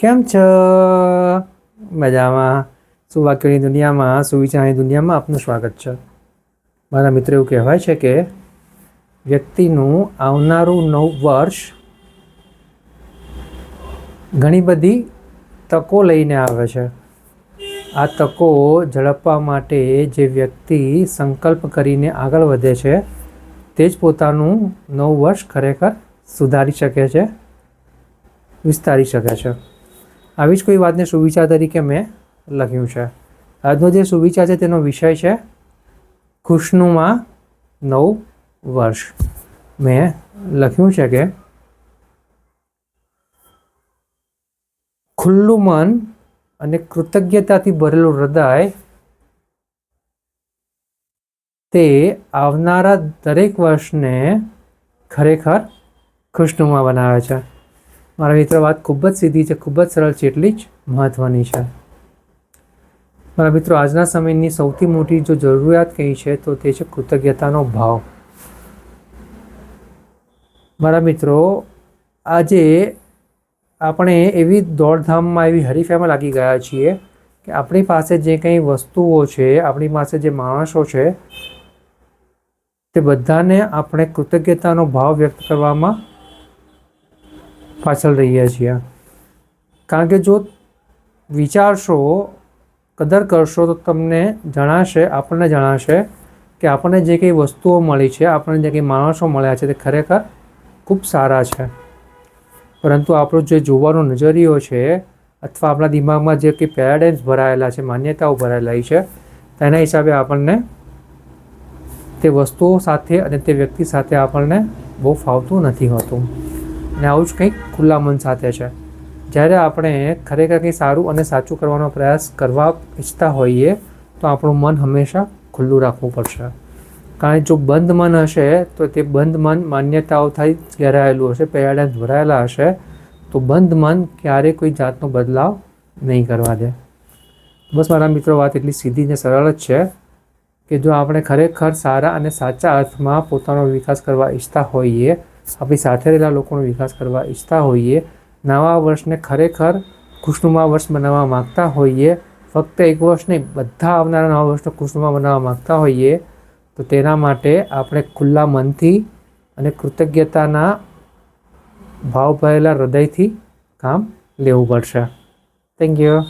કેમ છો? મજામાં? સુવાક્યોની દુનિયામાં, સુવિચારની દુનિયામાં આપનું સ્વાગત છે. મારા મિત્રો, એવું કહેવાય છે કે વ્યક્તિનું આવનારું નવું વર્ષ ઘણી બધી તકો લઈને આવે છે. આ તકો ઝડપવા માટે જે વ્યક્તિ સંકલ્પ કરીને આગળ વધે છે તે જ પોતાનું નવું વર્ષ ખરેખર સુધારી શકે છે, વિસ્તારી શકે છે. આવી જ કોઈ વાતને સુવિચાર તરીકે મેં લખ્યું છે. આજનો જે સુવિચાર છે તેનો વિષય છે ખુશનુમા નવું વર્ષ. મેં લખ્યું છે કે ખુલ્લું મન અને કૃતજ્ઞતાથી ભરેલું હૃદય તે આવનારા દરેક વર્ષને ખરેખર ખુશનુમા બનાવે છે. મારા મિત્રો, વાત ખૂબ જ સીધી છે, ખૂબ જ સરળ છે, એટલી જ મહત્ત્વની છે. મારા મિત્રો, આજના સમયની સૌથી મોટી જો જરૂરિયાત કઈ છે તો તે છે કૃતજ્ઞતાનો ભાવ. મારા મિત્રો, આજે આપણે એવી દોડધામમાં, એવી હરીફાઈમાં લાગી ગયા છીએ કે આપણી પાસે જે કંઈ વસ્તુઓ છે, આપણી પાસે જે માણસો છે, તે બધાને આપણે કૃતજ્ઞતાનો ભાવ વ્યક્ત કરવામાં પાછળ રહીએ છીએ. કારણ કે જો વિચારશો, કદર કરશો તો તમને જણાશે, આપણને જણાશે કે આપણને જે કંઈ વસ્તુઓ મળી છે, આપણને જે કંઈ માણસો મળ્યા છે તે ખરેખર ખૂબ સારા છે. પરંતુ આપણો જે જોવાનો નજરિયો છે અથવા આપણા દિમાગમાં જે કંઈ પેરાડાઇમ્સ ભરાયેલા છે, માન્યતાઓ ભરાયેલી છે, તેના હિસાબે આપણને તે વસ્તુઓ સાથે અને તે વ્યક્તિ સાથે આપણને બહુ ફાવતું નથી હોતું. અને આવું જ કંઈક ખુલ્લા મન સાથે છે. જ્યારે આપણે ખરેખર કંઈ સારું અને સાચું કરવાનો પ્રયાસ કરવા ઈચ્છતા હોઈએ તો આપણું મન હંમેશા ખુલ્લું રાખવું પડશે. કારણ કે જો બંધ મન હશે તો તે બંધ મન માન્યતાઓથી ઘેરાયેલું હશે, પેરાડાઇમ્સ ભરાયેલા હશે, તો બંધ મન ક્યારેય કોઈ જાતનો બદલાવ નહીં કરવા દે. બસ મારા મિત્રો, વાત એટલી સીધી ને સરળ જ છે કે જો આપણે ખરેખર સારા અને સાચા અર્થમાં પોતાનો વિકાસ કરવા ઈચ્છતા હોઈએ, આપણી સાથે રહેલા લોકોનો વિકાસ કરવા ઈચ્છતા હોઈએ, નવા વર્ષને ખરેખર ખુશનુમા વર્ષ બનાવવા માગતા હોઈએ, ફક્ત એક વર્ષ નહીં, બધા આવનારા નવા વર્ષને ખુશનુમા બનાવવા માગતા હોઈએ, તો તેના માટે આપણે ખુલ્લા મનથી અને કૃતજ્ઞતાના ભાવ ભરેલા હૃદયથી કામ લેવું પડશે. Thank you.